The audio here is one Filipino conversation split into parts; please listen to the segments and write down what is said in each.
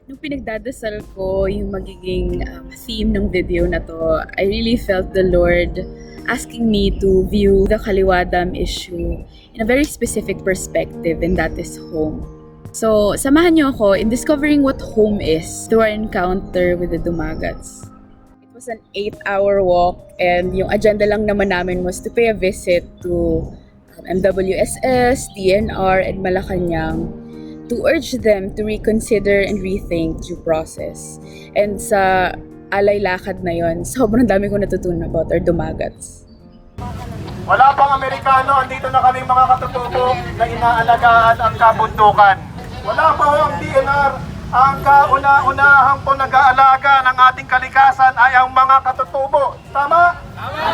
Nung pinagdadasal ko yung magiging theme ng video na to, I really felt the Lord asking me to view the Kaliwa Dam issue in a very specific perspective, and that is home. So, samahan niyo ako in discovering what home is through our encounter with the Dumagats. It was an 8-hour walk, and yung agenda lang naman namin was to pay a visit to MWSS, DNR, and Malacanang, to urge them to reconsider and rethink due process. And sa alay lakad na yon, sobrang dami ko natutunan about our Dumagats. Wala pang Amerikano, andito na kami mga katutubo na inaalagaan ang kabundukan. Wala pa ang DNR, ang kauna-unahang po nag-aalaga ng ating kalikasan ay ang mga katutubo. Tama? Tama!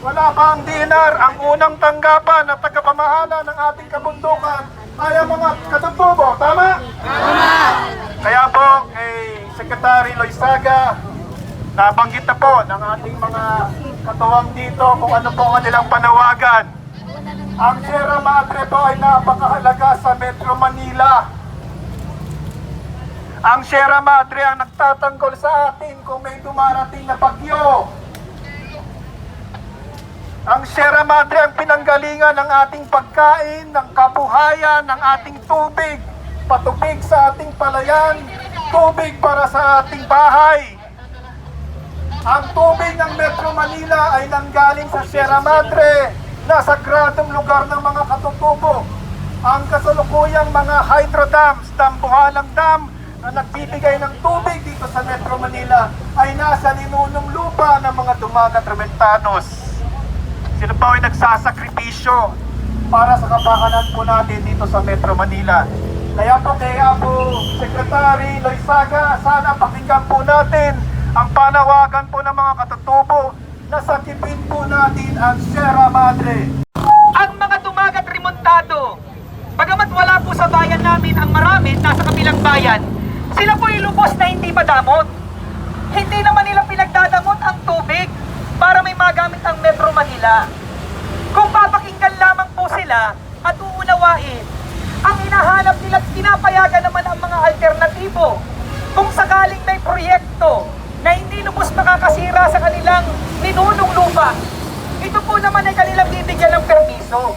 Wala pa ang DNR, ang unang tanggapan at tagapamahala ng ating kabundukan ay ang mga katutubo. Tama? Tama! Kaya po, Secretary Loizaga, nabanggit na po ng ating mga katuwang dito kung ano po ang kanilang panawagan. Ang Sierra Madre po ay napakahalaga sa Metro Manila. Ang Sierra Madre ang nagtatanggol sa atin kung may dumarating na bagyo. Ang Sierra Madre ang pinanggalingan ng ating pagkain, ng kabuhayan, ng ating tubig, patubig sa ating palayan, tubig para sa ating bahay. Ang tubig ng Metro Manila ay nanggaling sa Sierra Madre na sagradong lugar ng mga katutubo. Ang kasalukuyang mga hydro dams, Dambuhalang Dam, na nagbibigay ng tubig dito sa Metro Manila ay nasa linunong lupa ng mga Dumagat Rementanos. Sino pa ay nagsasakripisyo para sa kapakanan po natin dito sa Metro Manila. Kaya po Secretary Loizaga, sana pakinggan po natin ang panawagan po ng mga katutubo na sakipin po natin ang Sierra Madre. Ang mga Dumagat Remontado, bagamat wala po sa bayan namin ang marami, nasa kabilang bayan, sila po ilubos na hindi madamot. Hindi naman nila pinagdadamot ang tubig para may magamit ang Metro Manila. Kung papakinggan lamang po sila at uunawain, ang hinahanap nila at pinapayagan naman ang mga alternatibo. Kung sakaling may proyekto na hindi lubos makakasira sa kanilang ninunong lupa, ito po naman ay kanilang bibigyan ng permiso.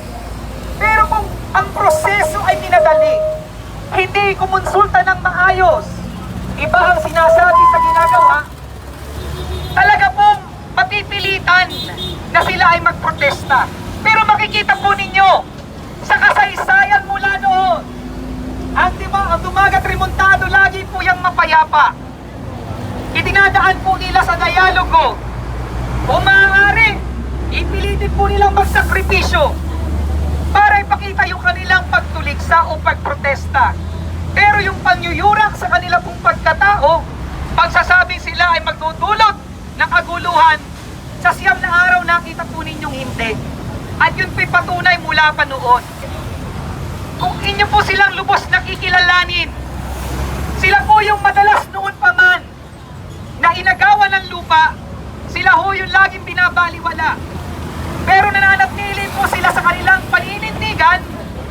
Pero kung ang proseso ay dinadali, hindi kumonsulta ng maayos, iba ang sinasabi sa ginagawa, talaga pong mapipilitan na sila ay magprotesta. Pero makikita po ninyo, sa kasaysayan mula noon, ang Dumagat Remontado lagi po yung mapayapa. Itinadaan po nila sa dialogo. Kung maaari, ipilitin po nilang magsakripisyo para ipakita yung kanilang pagtuligsa o pagprotesta. Pero yung pangyuyurak sa kanila pong pagkatao, pagsasabing sila ay magdudulot ng kaguluhan, sa siyam na araw nakita po ninyong hindi. At yun po'y patunay mula pa noon. Kung inyo po silang lubos nakikilalanin, sila po yung madalas noon pa man na inagawan ng lupa, sila ho yung laging binabaliwala. Pero nananatili po sila sa kanilang paninindigan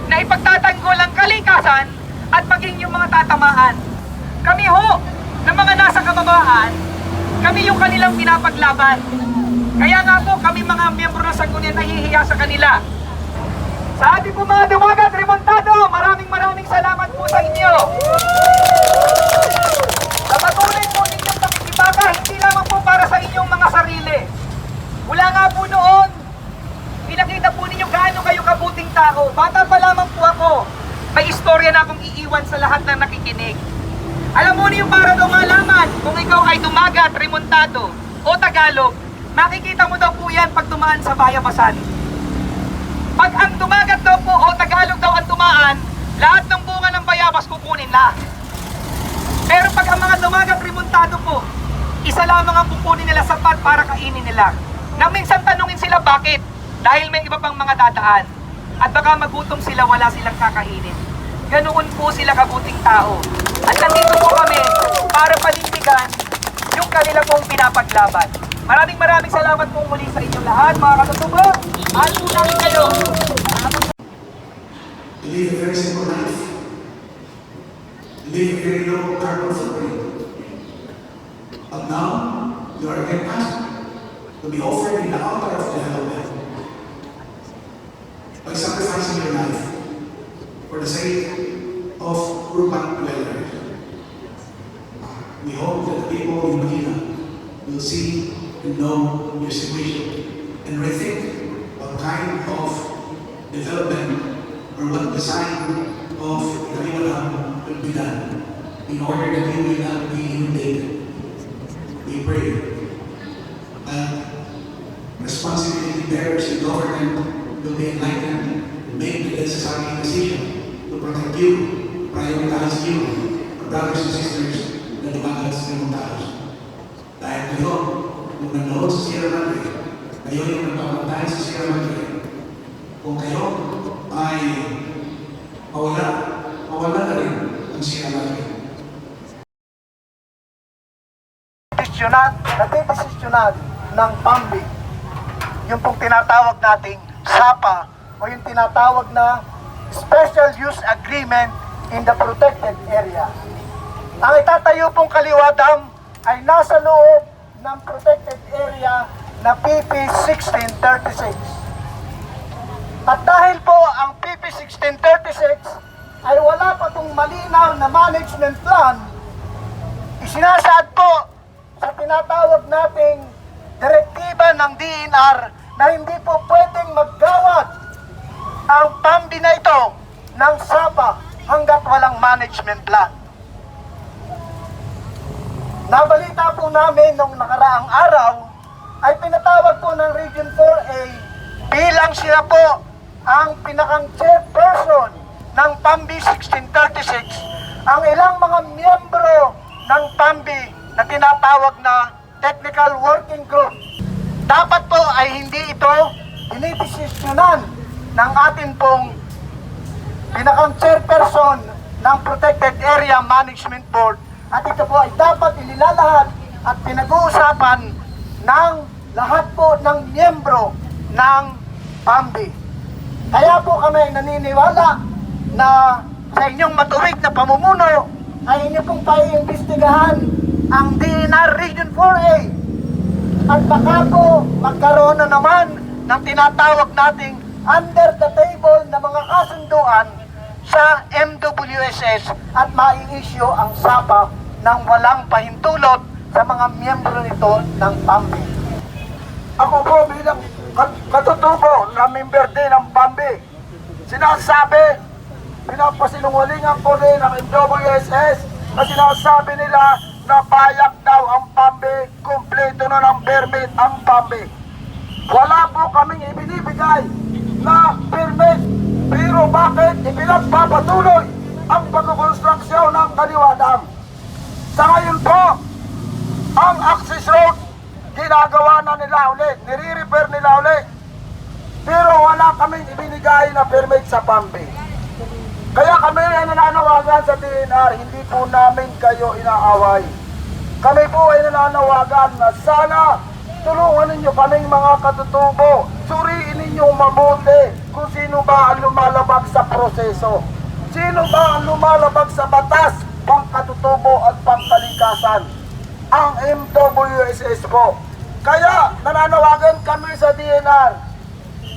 na ipagtatanggol ang kalikasan at maging yung mga tatamaan. Kami ho, na mga nasa kababaan, kami yung kanilang pinapaglaban. Kaya nga po kami mga miyembro ng Sanggunian nahihiya sa kanila. Sa ating po mga Dumagat Remontado, maraming salamat po sa inyo. Sa patuloy po ninyong pakikibaka, hindi lamang po para sa inyong mga sarili. Mula nga po noon, pinakita po ninyo gaano kayo kabuting tao. Bata pa lamang po ako, may istorya na akong iiwan sa lahat ng nakikinig. Alam mo niyo, para daw malaman kung ikaw ay Dumagat Remontado o Tagalog, makikita mo daw po yan pag tumaan sa Bayabasan. Pag ang Dumagat daw po o Tagalog daw ang tumaan, lahat ng bunga ng bayabas kukunin na. Pero pag ang mga Dumagat Remontado po, isa lamang ang kukunin nila sapat para kainin nila. Nang minsan tanungin sila bakit, dahil may iba pang mga dadaan. At baka magutom sila, wala silang kakainin. Ganoon po sila kabuting tao. At nandito po kami para panindigan yung kanila pong pinapaglaban. Maraming salamat po muli sa inyong lahat, mga katutubo. Mahal po namin kayo. To live a very simple life. leave a very low carbon footprint. But now, you are again asked to be offered in the altar of development by sacrificing your life for the sake of urban dwellers. We hope that the people in Manila will see and know your situation and rethink what kind of development or what design of Kaliwalam will be done in order that you will not be inundated. We pray that responsibility bearers in government will be enlightened, make the necessary decision to protect you, prioritize you, our brothers and sisters na lumagat sa Remontados. Dahil kayo, kung nanood sa Sierra Madre, kayo yung nagpapantay sa Sierra Madre. Kung kayo ay mawala na rin ang Sierra Madre. Nadedesisyonan ng PAMBI, yung pong tinatawag nating SAPA o yung tinatawag na Special Use Agreement in the Protected Area. Ang itatayo pong Kaliwa Dam ay nasa loob ng protected area na PP 1636. At dahil po ang PP 1636 ay wala pa pong malinaw na management plan, isinasaad po sa tinatawag nating direktiba ng DENR na hindi po pwedeng maggawad ang PAMBI na ito ng SAPA hanggat walang management plan. Nabalita po namin nung nakaraang araw ay pinatawag po ng Region 4A bilang siya po ang pinakang chairperson ng PAMBI 1636 ang ilang mga miyembro ng PAMBI na tinatawag na Technical Working Group. Dapat po ay hindi ito dinidesisyonan ng atin pong pinakang chairperson ng Protected Area Management Board at ito po ay dapat inilalahad at pinag-uusapan ng lahat po ng miyembro ng PAMBI. Kaya po kami naniniwala na sa inyong matuwid na pamumuno ay inyo pong paiimbestigahan ang DENR Region 4A at baka po magkaroon na naman ng tinatawag nating under the table na mga kasunduan sa MWSS at mai-issue ang SAPA ng walang pahintulot sa mga miyembro nito ng PAMBI. Ako po bilang katutubo na member din ng PAMBI, sinasabi, pinapasinungalingan ko rin ang MWSS na sinasabi nila na payak daw ang PAMBI, kumpleto na ng permit ang PAMBI. Wala po kaming ibinibigay na permit, pero bakit ipinagpapatuloy ang pagkukonstruksyon ng Kaliwa Dam? Sa ngayon po, ang access road, ginagawa na nila ulit, nire-repair nila ulit, pero wala kaming ibinigay na permit sa PAMBI. Kaya kami ay nananawagan sa DENR, hindi po namin kayo inaaway. Kami po ay nananawagan na sana tulungan ninyo kaming mga katutubo. Suriin ninyo mabuti kung sino ba ang lumalabag sa proseso. Sino ba ang lumalabag sa batas, pangkatutubo at pangkalikasan? Ang MWSS po. Kaya nananawagan kami sa DENR,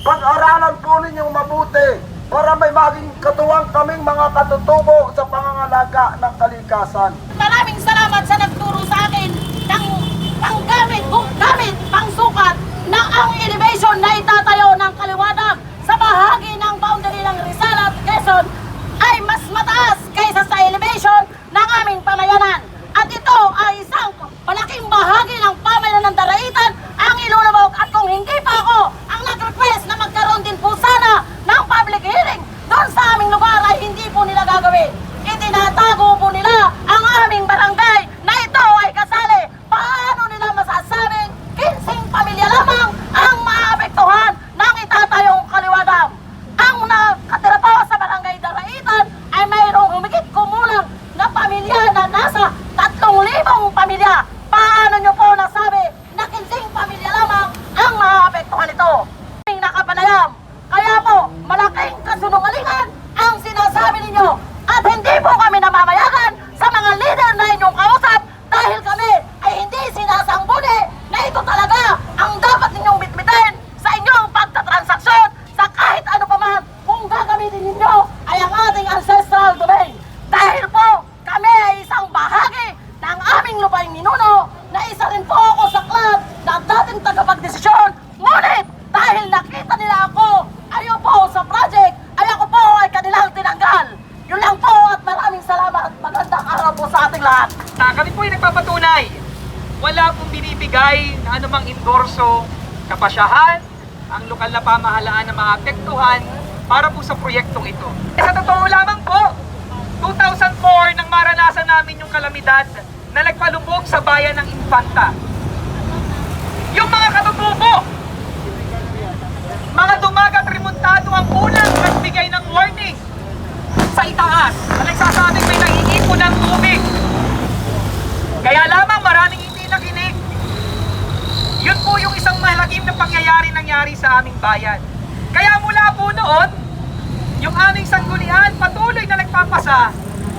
pag-aralan po ninyong mabuti para may maging katuwang kaming mga katutubo sa pangangalaga ng kalikasan. Maraming salamat sa nagturo sa akin ng panggamit, pangsukat na ang elevation na itatayo ng Kaliwa Dam sa bahagi ng boundary ng Rizal at Quezon ay mas mataas kaysa sa elevation ng aming pamayanan. At ito ay isang malaking bahagi ng pamayanan ng Daraitan ang ilulubog at kung hindi pa ako ang nag-request na magkaroon din po sana ng public hearing doon sa aming lugar ay hindi po nila gagawin. Itinatago po nila ang aming barangay na ito ay kasali ating tagapagdesisyon. Ngunit dahil nakita nila ako, ayaw po sa project, ay ako po ay kanilang tinanggal. Yun lang po at maraming salamat. Magandang araw po sa ating lahat. Kami po ay nagpapatunay. Wala pong binibigay na anumang endorso, kapasyahan, ang lokal na pamahalaan na maapektuhan para po sa proyektong ito. Sa totoo lamang po, 2004 nang maranasan namin yung kalamidad na nagpalubog sa bayan ng Infanta. Yung mga katutubo, mga dumagat remontado ang unang nagbigay ng warning sa itaas na nagsasabing may naiipon ng tubig. Kaya lamang maraming hindi nakinig. Yun po yung isang malagim na pangyayari nangyari sa aming bayan. Kaya mula po noon, yung aming sanggunian patuloy na nagpapasa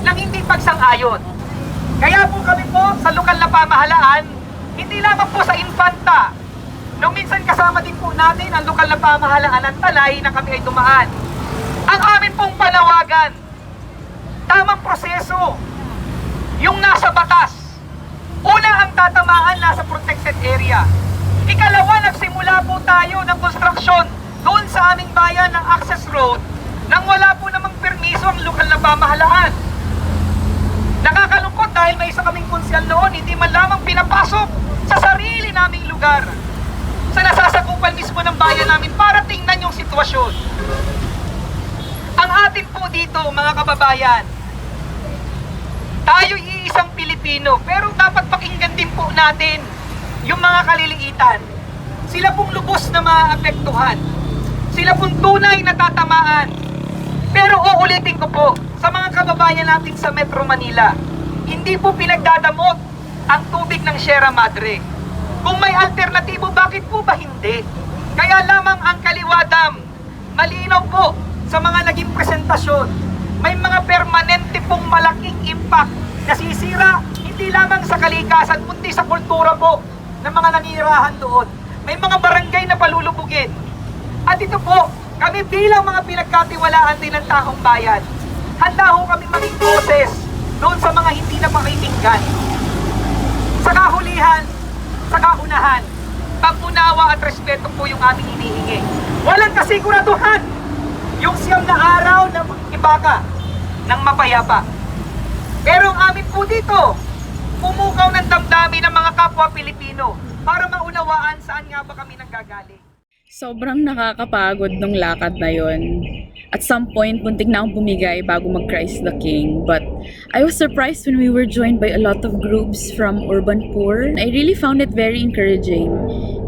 ng hindi pagsang-ayon. Kaya po kami po sa lokal na pamahalaan, hindi lamang po sa Infanta, nung minsan kasama din po natin ang lokal na pamahalaan ng Talay na kami ay dumaan. Ang amin pong panawagan, tamang proseso, yung nasa batas. Una ang tatamaan nasa protected area. Ikalawa, nagsimula po tayo ng construction doon sa aming bayan ng access road nang wala po namang permiso ang lokal na pamahalaan. Nakakalungkot dahil may isa kaming konsyal noon, hindi man lamang pinapasok sa sarili naming lugar, sa nasasakupan mismo ng bayan namin para tingnan yung sitwasyon. Ang atin po dito, mga kababayan, tayo iisang Pilipino, pero dapat pakinggan din po natin yung mga kaliliitan. Sila pong lubos na maapektuhan. Sila pong tunay na tatamaan. Pero uulitin ko po, sa mga kababayan natin sa Metro Manila, hindi po pinagdadamot ang tubig ng Sierra Madre. Kung may alternatibo, bakit po ba hindi? Kaya lamang ang Kaliwa Dam, malinaw po sa mga naging presentasyon, may mga permanente pong malaking impact na sisira hindi lamang sa kalikasan, kundi sa kultura po ng mga nanirahan doon. May mga barangay na palulubugin. At ito po, kami bilang mga pinagkatiwalaan din ng taong bayan, handa ho kami maging boses doon sa mga hindi na pakikinggan. Sa kahulihan, sa kaunahan, pag-unawa at respeto po yung aming hinihingi. Walang kasiguraduhan yung 9 na araw na ibaka ng mapayapa. Pero ang amin po dito, pumukaw ng damdamin ng mga kapwa Pilipino para maunawaan saan nga ba kami nanggagaling. Sobrang nakakapagod nung lakad na yon. At some point, muntik na akong bumigay bago mag-Christ the King. But I was surprised when we were joined by a lot of groups from Urban Poor. I really found it very encouraging.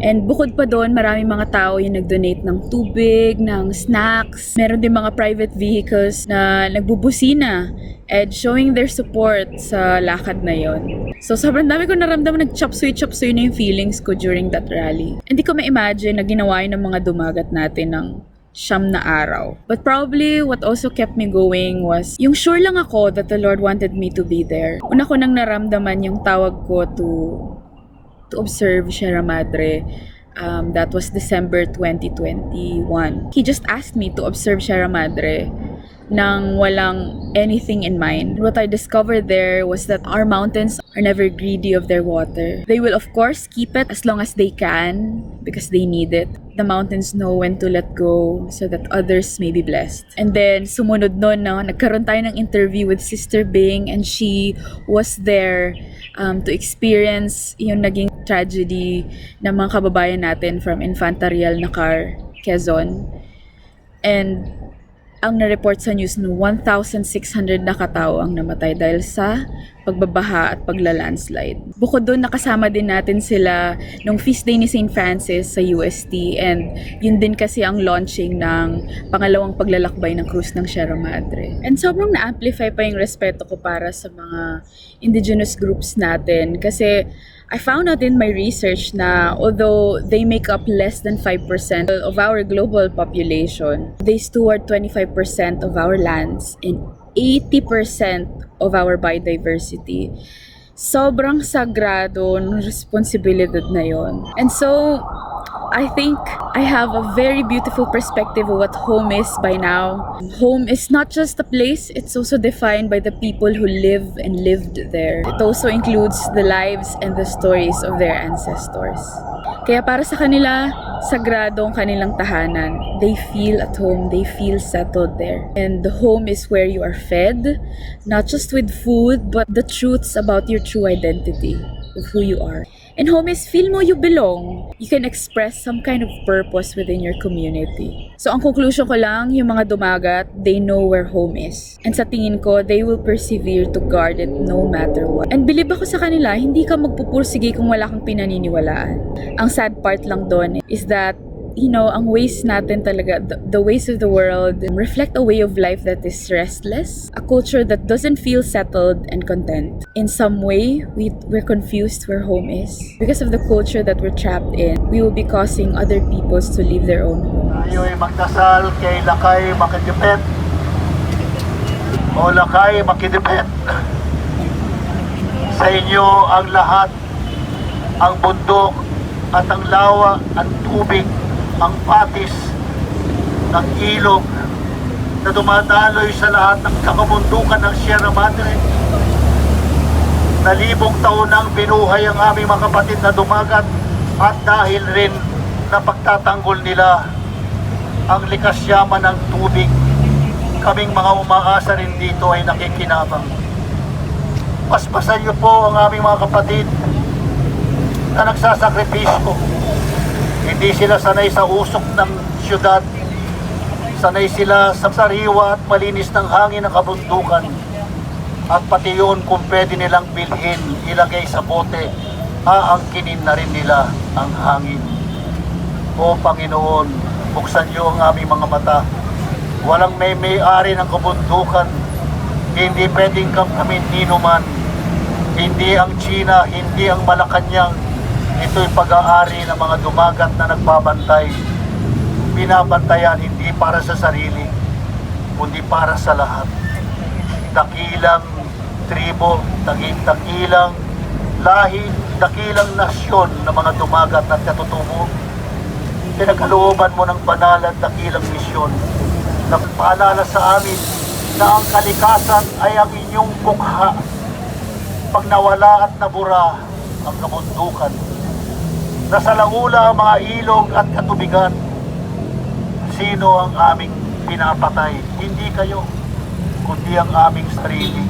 And bukod pa doon, maraming mga tao yung nag-donate ng tubig, ng snacks. Meron din mga private vehicles na nagbubusina and showing their support sa lakad na yon. So sobrang dami ko naramdaman, nag-chop-suey na yung feelings ko during that rally. Hindi ko ma-imagine na ginawa yun ng mga dumagat natin ng 9 na araw. But probably what also kept me going was yung sure lang ako that the Lord wanted me to be there. Una ko nang naramdaman yung tawag ko to observe Sierra Madre. That was December 2021. He just asked me to observe Sierra Madre nang walang anything in mind. What I discovered there was that our mountains are never greedy of their water. They will of course keep it as long as they can because they need it. The mountains know when to let go so that others may be blessed. And then sumunod nun, nagkaroon tayo ng interview with Sister Bing and she was there to experience yung naging tragedy ng mga kababayan natin from Infanta Real Nacar, Quezon. And ang na-report sa news no 1,600 na katao ang namatay dahil sa pagbabaha at pagla-landslide. Bukod doon, nakasama din natin sila nung feast day ni St. Francis sa UST and yun din kasi ang launching ng pangalawang paglalakbay ng cruise ng Sierra Madre. And sobrang na-amplify pa yung respeto ko para sa mga indigenous groups natin kasi I found out in my research na although they make up less than 5% of our global population, they steward 25% of our lands and 80% of our biodiversity. Sobrang sagrado ng responsibilidad na yon. And so, I think I have a very beautiful perspective of what home is by now. Home is not just a place, it's also defined by the people who live and lived there. It also includes the lives and the stories of their ancestors. Kaya para sa kanila, sagrado ang kanilang tahanan. They feel at home, they feel settled there. And the home is where you are fed, not just with food, but the truths about your true identity of who you are. And home is feel mo you belong. You can express some kind of purpose within your community. So ang conclusion ko lang, yung mga dumagat, they know where home is. And sa tingin ko, they will persevere to guard it no matter what. And believe ako sa kanila, hindi ka magpupursige kung wala kang pinaniniwalaan. Ang sad part lang doon is that ang ways natin talaga, the ways of the world reflect a way of life that is restless, a culture that doesn't feel settled and content. In some way, we're confused where home is. Because of the culture that we're trapped in, we will be causing other peoples to leave their own home. Tayo ay magdasal kay Lakay Makidipet o Lakay Makidipet. Sa inyo ang lahat, ang bundok at ang lawa, ang tubig, ang patis ng ilog na dumadaloy sa lahat ng kakabundukan ng Sierra Madre. Na libong taon nang binuhay ang aming mga kapatid na dumagat at dahil rin na pagtatanggol nila ang likas yaman ng tubig, kaming mga umaasa rin dito ay nakikinabang. Paspasan niyo po ang aming mga kapatid na nagsasakripisyo. Hindi sila sanay sa usok ng syudad. Sanay sila sa sariwa at malinis ng hangin ng kabundukan. At pati yun kung pwede nilang bilhin, ilagay sa bote, aangkinin na rin nila ang hangin. O Panginoon, buksan niyo ang aming mga mata. Walang may-ari ng kabundukan. Hindi pwedeng kami ninuman. Hindi ang China, hindi ang Malacanang. Ito'y pag-aari ng mga dumagat na nagbabantay. Binabantayan hindi para sa sarili, kundi para sa lahat. Dakilang tribo, dakilang lahi, dakilang nasyon ng mga dumagat at katutubo. Pinagkalooban mo ng banal at dakilang misyon. Nagpaalala sa amin na ang kalikasan ay ang inyong bukha. Pag nawala at nabura ang kabundukan, nasalaula ang mga ilog at katubigan. Sino ang aming pinapatay? Hindi kayo, kundi ang aming sarili.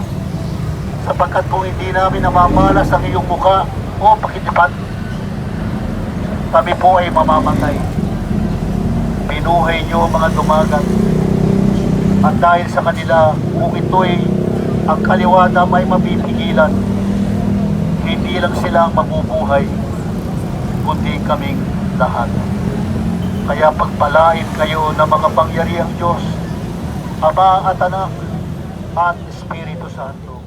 Sapagkat kung hindi namin namamalas ang iyong mukha o pakitipan, kami po ay mamamatay. Pinuhay niyo ang mga dumagat. At dahil sa kanila, kung ito'y ang kaliwata may mapipigilan, hindi lang sila ang mabubuhay, kundi kaming lahat. Kaya pagpalain kayo ng mga pangyarihang Diyos, Ama at Anak at Espiritu Santo.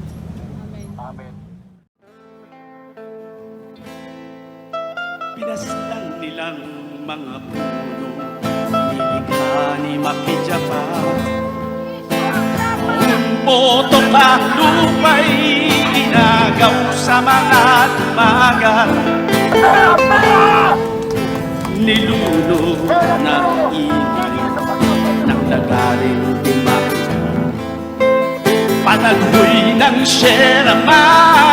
Amen. Pinaslang nilang mga puno, nilikha ni Makijapa. Umpoto ka lupa'y inagaw sa mga dumagat. Nilulog ng ingay ng nagaling dimak. Panagboy ng Sierra Madre.